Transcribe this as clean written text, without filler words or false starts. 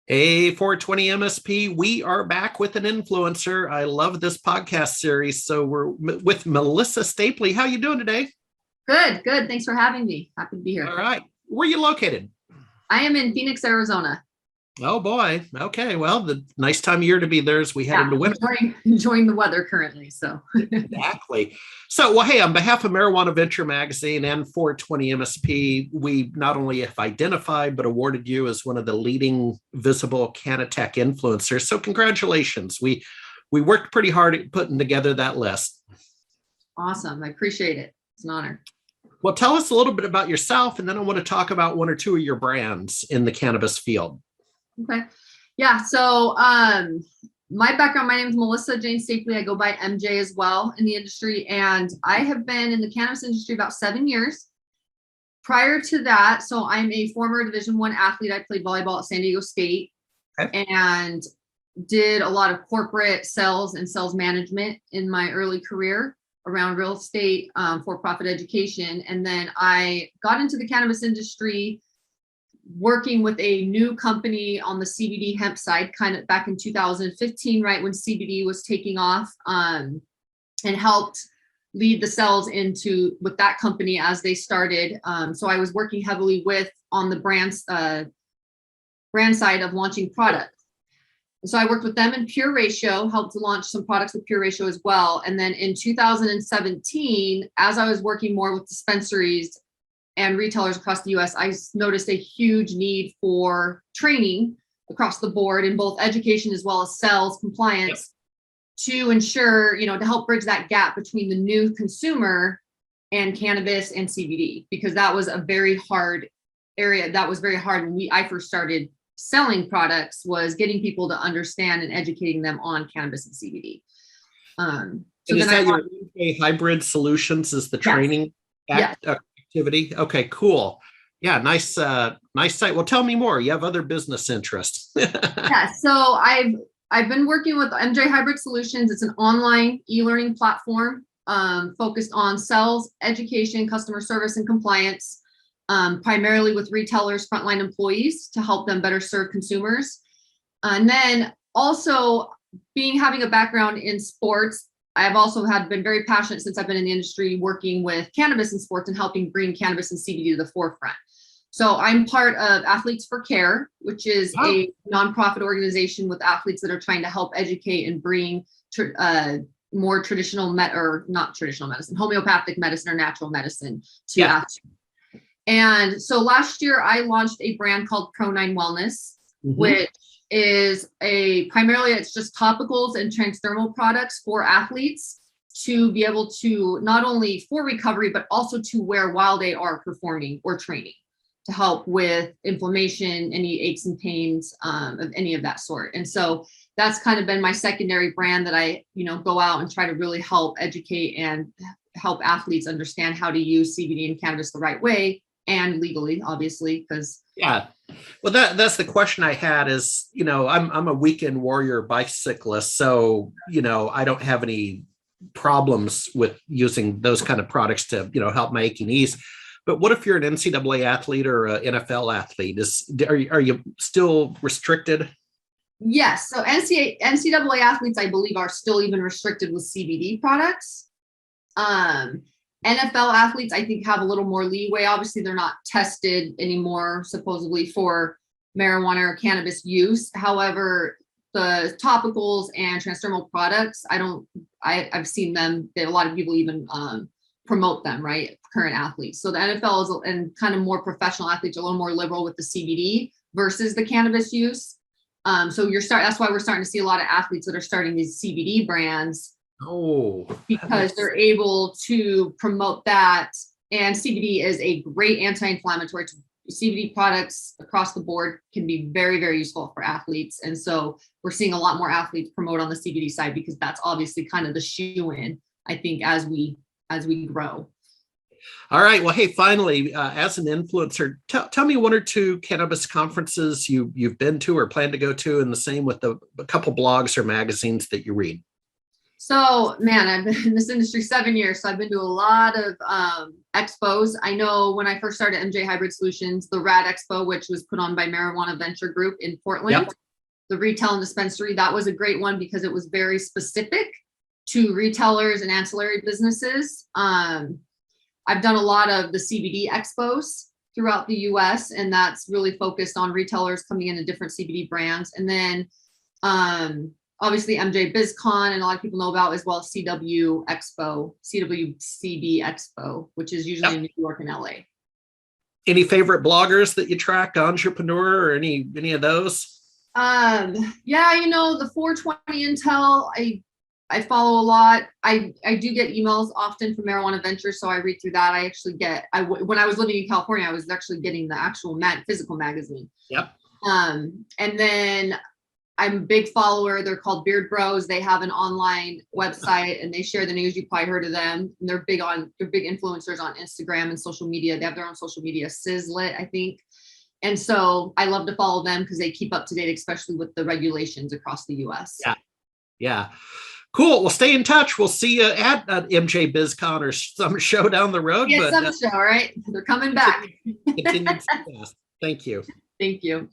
Hey, 420 MSP, we are back with an influencer. I love this podcast series. So we're with Melissa Stapley. How you doing today? Good, good. Thanks for having me. Happy to be here. All right. Where are you located? I am in Phoenix, Arizona. Oh boy. Okay. Well, the nice time of year to be there as we head Yeah, into winter. enjoying the weather currently. So Exactly. So, well, hey, on behalf of Marijuana Venture Magazine and 420 MSP, we not only have identified but awarded you as one of the leading visible Cannatech influencers. So, congratulations. We worked pretty hard at putting together that list. awesome. I appreciate it. It's an honor. Well, tell us a little bit about yourself, and then I want to talk about one or two of your brands in the cannabis field. Okay. Yeah. So my background, my name is Melissa Jane Stapley. I go by MJ as well in the industry. And I have been in the cannabis industry about 7 years. Prior to that, so I'm a former Division I athlete. I played volleyball at San Diego State and did a lot of corporate sales and sales management in my early career around real estate, for-profit education. And then I got into the cannabis industry working with a new company on the CBD hemp side, kind of back in 2015, right when CBD was taking off, and helped lead the sales with that company as they started. So I was working heavily on the brand side of launching products. So I worked with them in Pure Ratio, helped to launch some products with Pure Ratio as well. And then in 2017, as I was working more with dispensaries and retailers across the US, I noticed a huge need for training across the board in both education as well as sales compliance to ensure, to help bridge that gap between the new consumer and cannabis and CBD, because that was a very hard area. That was very hard when I first started selling products, was getting people to understand and educating them on cannabis and CBD. So is that your MJ Hybrid Solutions is the training activity? Okay, cool. Yeah, nice site. Well, tell me more. You have other business interests. Yeah, so I've been working with MJ Hybrid Solutions. It's an online e-learning platform focused on sales, education, customer service, and compliance, primarily with retailers, frontline employees to help them better serve consumers. And then also having a background in sports, I've also been very passionate since I've been in the industry working with cannabis and sports and helping bring cannabis and CBD to the forefront. So I'm part of Athletes for Care, which is a nonprofit organization with athletes that are trying to help educate and bring more traditional not traditional medicine, homeopathic medicine or natural medicine to athletes. And so last year I launched a brand called Pro9 Wellness, which is primarily it's just topicals and transdermal products for athletes to be able to not only for recovery, but also to wear while they are performing or training to help with inflammation, any aches and pains of any of that sort. And so that's kind of been my secondary brand that I, go out and try to really help educate and help athletes understand how to use CBD and cannabis the right way and legally, obviously, because well, that's the question I had is, I'm a weekend warrior bicyclist, so I don't have any problems with using those kind of products to help my aching knees. But what if you're an NCAA athlete or an NFL athlete? Are you still restricted? Yes. So NCAA athletes, I believe, are still even restricted with CBD products. NFL athletes, I think, have a little more leeway. Obviously, they're not tested anymore, supposedly, for marijuana or cannabis use. However, the topicals and transdermal products, I've seen them, that a lot of people even promote them, right? Current athletes. So the NFL and kind of more professional athletes are a little more liberal with the CBD versus the cannabis use. So that's why we're starting to see a lot of athletes that are starting these CBD brands. Because they're able to promote that. And CBD is a great anti-inflammatory. CBD products across the board can be very, very useful for athletes. And so we're seeing a lot more athletes promote on the CBD side because that's obviously kind of the shoe-in, I think, as we grow. All right. Well, hey, finally, as an influencer, tell me one or two cannabis conferences you've been to or plan to go to, and the same with a couple blogs or magazines that you read. So, man, I've been in this industry 7 years, so I've been to a lot of expos. I know when I first started MJ Hybrid Solutions, the RAD Expo, which was put on by Marijuana Venture Group in Portland, the retail and dispensary, that was a great one because it was very specific to retailers and ancillary businesses. I've done a lot of the CBD expos throughout the US, and that's really focused on retailers coming into different CBD brands. And then obviously MJ BizCon, and a lot of people know about as well CW Expo, CWCB Expo, which is usually in New York and LA. Any favorite bloggers that you track, Entrepreneur or any of those? Yeah, you know, the 420 Intel, I follow a lot. I do get emails often from Marijuana Ventures, so I read through that. I actually get, when I was living in California, I was actually getting the actual physical magazine. And then I'm a big follower. They're called Beard Bros. They have an online website and they share the news. You probably heard of them. And they're big influencers on Instagram and social media. They have their own social media, Sizzlet, I think. And so I love to follow them because they keep up to date, especially with the regulations across the US. Yeah. Cool. Well, stay in touch. We'll see you at MJ BizCon or some show down the road. Yeah, some show, right? They're coming back. Continued success. Thank you. Thank you.